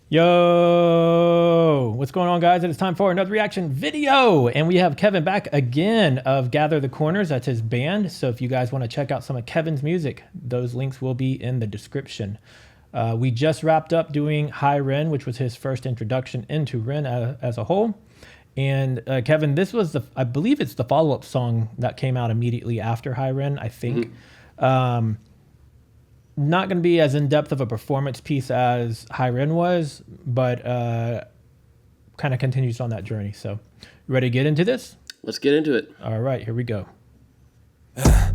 Yo, what's going on, guys? It is time for another reaction video, and we have Kevin back again of Gather the Corners. That's his band. So if you guys want to check out some of Kevin's music, those links will be in the description. We just wrapped up doing Hi Ren, which was his first introduction into Ren as a whole. And Kevin, this was I believe it's the follow-up song that came out immediately after Hi Ren, I think. Not going to be as in-depth of a performance piece as Hi Ren was, but kind of continues on that journey. So, ready to get into this? Let's get into it. All right, here we go. Hi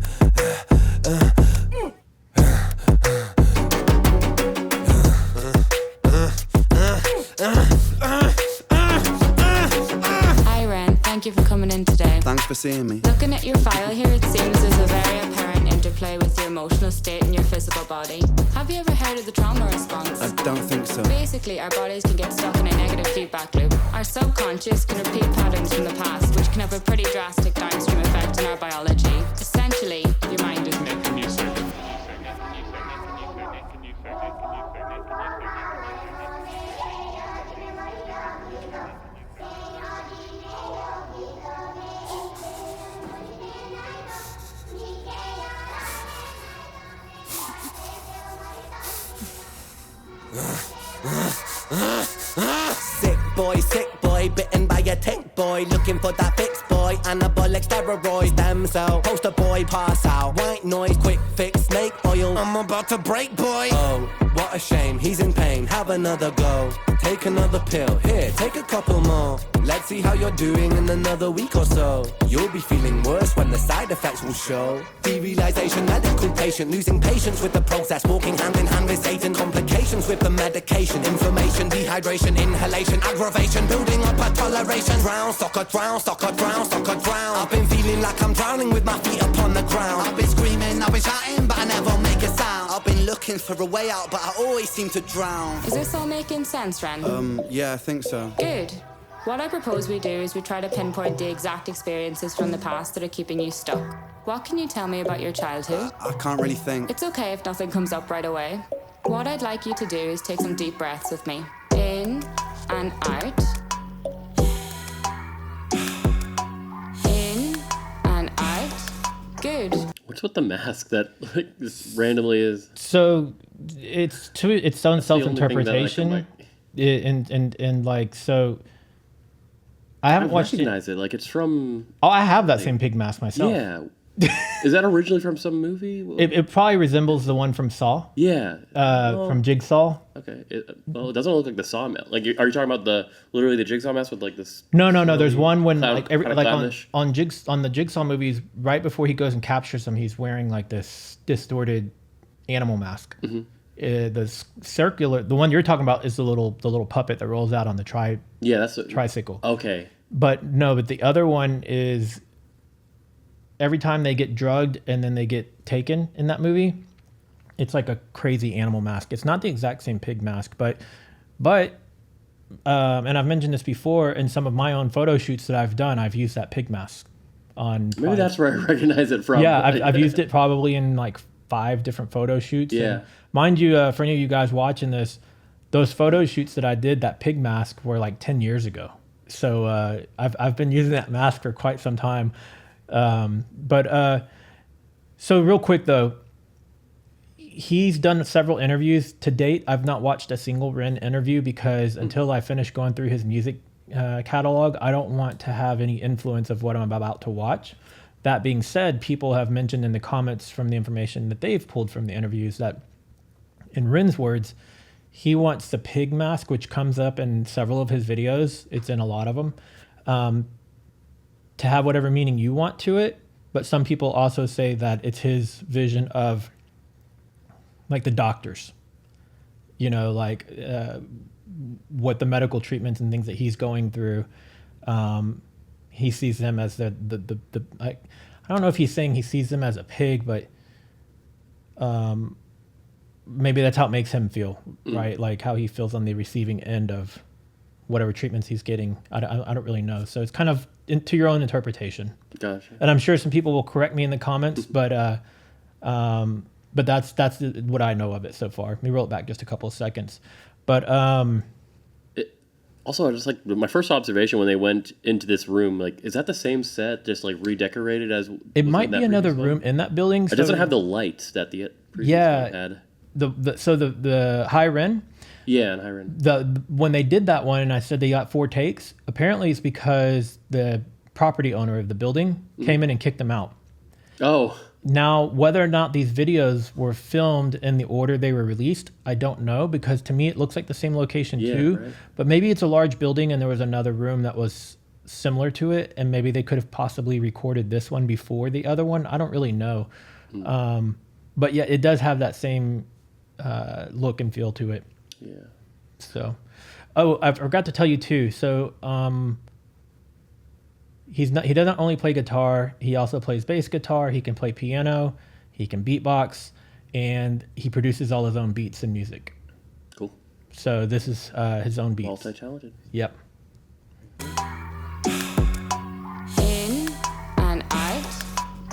Ren, thank you for coming in today. Thanks for seeing me. Looking at your file here, it seems there's a very apparent interplay with your emotional state and your physical body. Have you ever heard of the trauma response? I don't think so. Basically, our bodies can get stuck in a negative feedback loop. Our subconscious can repeat patterns from the past, which can have a pretty drastic downstream effect on our biology. Essentially, your mind is making you sick. Sick boy, bitten by a tick boy, looking for that fix boy, anabolic steroids, damn so, poster boy, pass out, white noise, quick fix, snake oil, I'm about to break boy, oh, what a shame, he's in pain, have another go, take another pill, here, take a couple more, let's see how you're doing in another week or so, you'll be feeling worse when the side effects will show, derealization, medical patient, losing patience with the process, walking hand in hand with Satan, complications with the medication, inflammation, dehydration, inhalation, aggravation, building up a toleration, drown, soccer, drown, soccer, drown, soccer, drown, I've been feeling like I'm drowning with my feet upon the ground, I've been screaming, I've been shouting, but I never make a sound, I've been looking for a way out, but I always seem to drown. Is this all making sense, Ren? Yeah, I think so. Good. What I propose we do is we try to pinpoint the exact experiences from the past that are keeping you stuck. What can you tell me about your childhood? I can't really think. It's okay if nothing comes up right away. What I'd like you to do is take some deep breaths with me. In and out. In and out. Good. What's with the mask that like just randomly is? So it's to its own self-interpretation, and like so. I haven't watched it. Recognize it. Like it's from. Oh, I have that same pig mask myself. Yeah. Is that originally from some movie? It probably resembles the one from Saw. Yeah. From Jigsaw. Okay. It doesn't look like the Saw mask. Like, are you talking about literally the Jigsaw mask with like this? No. There's one when cloud, on the Jigsaw movies, right before he goes and captures him, he's wearing like this distorted animal mask. Mm-hmm. The circular, the one you're talking about, is the little puppet that rolls out on the tricycle. Okay. But the other one is every time they get drugged and then they get taken in that movie, it's like a crazy animal mask. It's not the exact same pig mask, but and I've mentioned this before in some of my own photo shoots that I've done, I've used that pig mask on. Maybe that's where I recognize it from. Yeah, I've used it probably in like 5 different photo shoots. Yeah. And mind you, for any of you guys watching this, those photo shoots that I did, that pig mask, were like 10 years ago. So I've been using that mask for quite some time. So real quick though, he's done several interviews to date. I've not watched a single Ren interview because until I finish going through his music catalog, I don't want to have any influence of what I'm about to watch. That being said, people have mentioned in the comments from the information that they've pulled from the interviews that, in Ren's words, he wants the pig mask, which comes up in several of his videos. It's in a lot of them, to have whatever meaning you want to it. But some people also say that it's his vision of like the doctors, like what the medical treatments and things that he's going through. He sees them as I don't know if he's saying he sees them as a pig, but maybe that's how it makes him feel, right? Like how he feels on the receiving end of whatever treatments he's getting. I don't really know. So it's kind of to your own interpretation. Gotcha. And I'm sure some people will correct me in the comments, but that's what I know of it so far. Let me roll it back just a couple of seconds. But Also, I just like my first observation when they went into this room. Like, is that the same set, just like redecorated as? It was might in that be another previous room one? in that building. It doesn't have the lights that the previous Yeah. one had. The high Ren. Yeah, and Hiren. When they did that one, and I said they got 4 takes. Apparently, it's because the property owner of the building came in and kicked them out. Oh, Now, whether or not these videos were filmed in the order they were released, I don't know, because to me it looks like the same location too. right. But maybe it's a large building and there was another room that was similar to it, and maybe they could have possibly recorded this one before the other one. I don't really know. But yeah, it does have that same look and feel to it. yeah. So, oh, I forgot to tell you too. So, he doesn't only play guitar, he also plays bass guitar, he can play piano, he can beatbox, and he produces all his own beats and music. Cool. So this is his own beats. Multi-talented. Yep. In and out.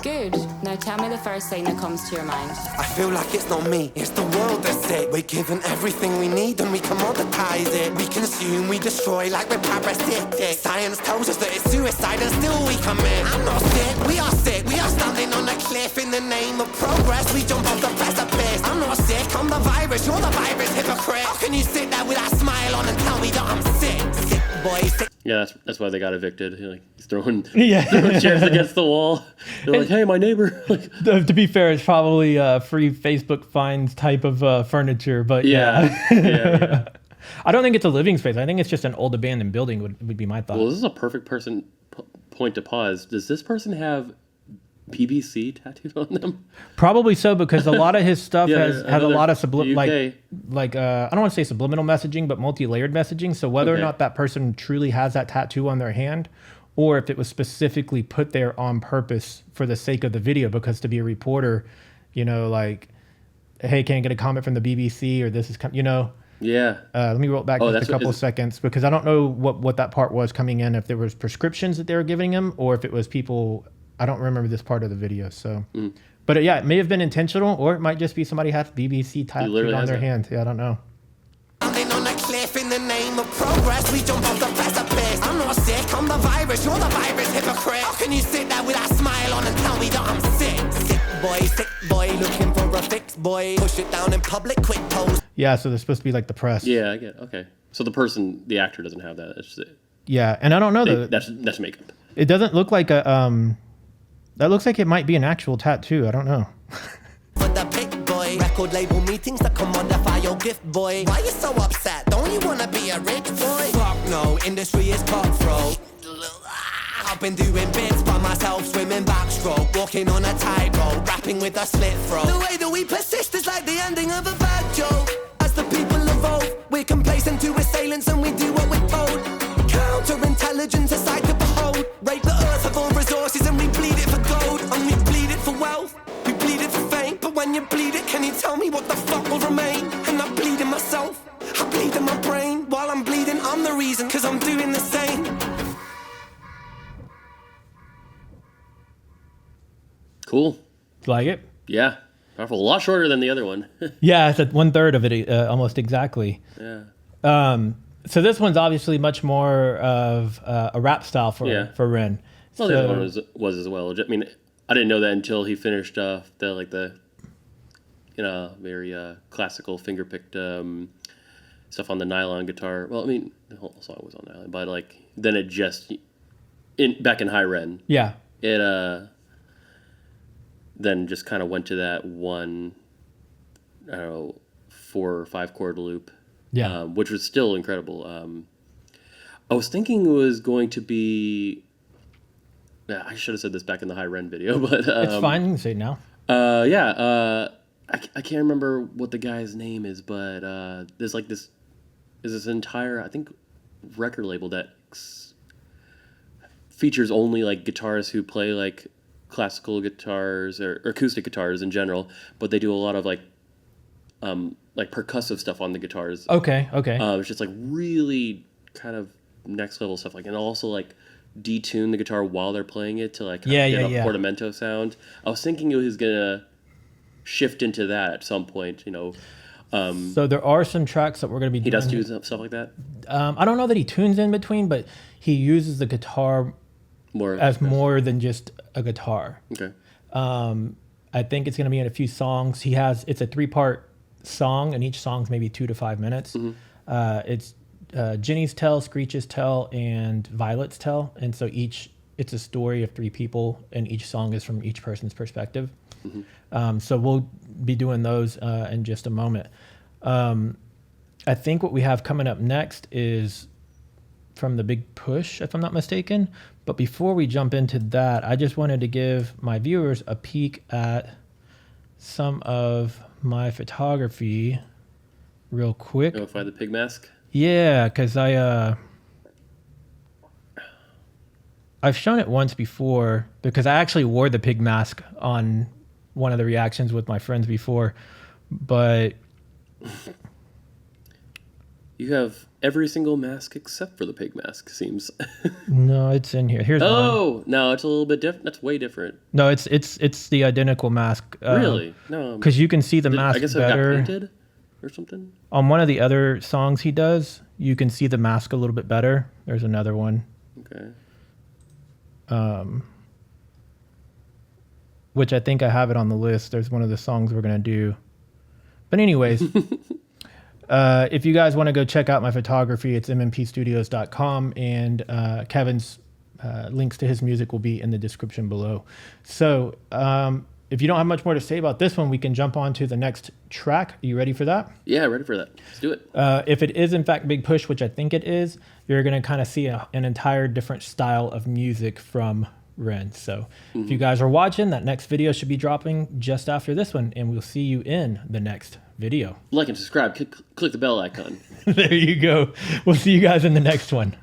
Good. Now tell me the first thing that comes to your mind. I feel like it's not me, it's the world that's it. We're given everything we need and we commoditize it. We consume, we destroy like we're parasitic. Science tells us that it's suicide and still we commit. I'm not sick, we are sick. We are standing on a cliff in the name of progress. We jump off the precipice. I'm not sick, I'm the virus, you're the virus, hypocrite. How can you sit there with that smile on and tell me that I'm sick? Sick boy, sick. Yeah, that's why they got evicted. He's throwing Yeah. chairs against the wall. They're like, "Hey, my neighbor." Like, To be fair, it's probably free Facebook finds type of furniture, but yeah. yeah. I don't think it's a living space. I think it's just an old abandoned building would be my thought. Well, this is a perfect point to pause. Does this person have BBC tattooed on them? Probably so, because a lot of his stuff Yeah, has a another lot of UK. I don't want to say subliminal messaging, but multi-layered messaging. So whether or Okay. not that person truly has that tattoo on their hand, or if it was specifically put there on purpose for the sake of the video, because to be a reporter, like, hey, can I get a comment from the BBC, or this is, Yeah. let me roll it back Oh, just a that's what- couple is- seconds, because I don't know what that part was coming in, if there was prescriptions that they were giving him, or if it was people. I don't remember this part of the video. So, but yeah, it may have been intentional, or it might just be somebody has BBC tattooed literally on has their it. hand. Yeah, I don't know. Standing on a cliff in the name of progress. We jump off the precipice. I'm not sick, I'm the virus, you're the virus, hypocrite. How can you sit there with that smile on and tell me that I'm sick boy, looking for a fix, boy. Push it down in public, quick pose. Yeah, so they're supposed to be like the press. Yeah, I get it. Okay. So the actor doesn't have that. It's just, Yeah, and I don't know that's makeup. it doesn't look like a that looks like it might be an actual tattoo. I don't know. For the pick, boy. Record label meetings that commodify your gift, boy. Why you so upset? Don't you wanna be a rich boy? Fuck no, industry is cutthroat. I've been doing bits by myself, swimming backstroke, walking on a tightrope, rapping with a slit throat. The way that we persist is like the ending of a bad joke. As the people evolve, we're complacent to assailants and we do what we're told. Counterintelligence, a sight to behold. Rape the earth of all resources and we bleed it for gold. And we bleed it for wealth, we bleed it for fame. But when you bleed it, can you tell me what the fuck will remain? And I bleed in myself, I bleed in my brain. While I'm bleeding, I'm the reason, cause I'm doing the same. Cool. Like it? Yeah. Powerful. A lot shorter than the other one. Yeah, it's at 1/3 of it, almost exactly. Yeah. So this one's obviously much more of a rap style for Ren. Well, the other one was as well. I mean, I didn't know that until he finished the very classical finger picked stuff on the nylon guitar. Well, I mean, the whole song was on nylon, but like then it just back in high Ren. Yeah. It then just kind of went to that one, I don't know, 4 or 5 chord loop. Yeah. Which was still incredible. I was thinking it was going to be. Yeah, I should have said this back in the high Ren video, but It's fine. You can say it now. I can't remember what the guy's name is, but there's like this entire, I think, record label that features only like guitarists who play like classical guitars or acoustic guitars in general, but they do a lot of like percussive stuff on the guitars. Okay. It's just like really kind of next level stuff, like, and also like detune the guitar while they're playing it to like get a portamento sound. I was thinking it was gonna shift into that at some point, So there are some tracks that we're going to be He doing. does do stuff like that. I don't know that he tunes in between, but he uses the guitar more than just a guitar. Okay. I think it's going to be in a few songs. It's a 3-part song, and each song's maybe 2 to 5 minutes. It's Jenny's tell, Screech's tell, and Violet's tell, and so it's a story of 3 people, and each song is from each person's perspective. So we'll be doing those in just a moment. I think what we have coming up next is from the Big Push, if I'm not mistaken. But before we jump into that, I just wanted to give my viewers a peek at some of my photography real quick. Go find the pig mask. Yeah, because I've shown it once before because I actually wore the pig mask on one of the reactions with my friends before, but you have every single mask except for the pig mask, seems. No, it's in here. Here's one. No, it's a little bit different. That's way different. No, it's the identical mask. Really? No. Because you can see the mask I guess better. It got painted or something? On one of the other songs he does, you can see the mask a little bit better. There's another one. Okay. Which I think I have it on the list. There's one of the songs we're going to do. But anyways, if you guys want to go check out my photography, it's mmpstudios.com, and Kevin's links to his music will be in the description below. So if you don't have much more to say about this one, we can jump on to the next track. Are you ready for that? Yeah, ready for that. Let's do it. If it is in fact Big Push, which I think it is, you're going to kind of see an entire different style of music from Ren. So if you guys are watching, that next video should be dropping just after this one, and we'll see you in the next video. Like and subscribe. Click the bell icon. There you go. We'll see you guys in the next one.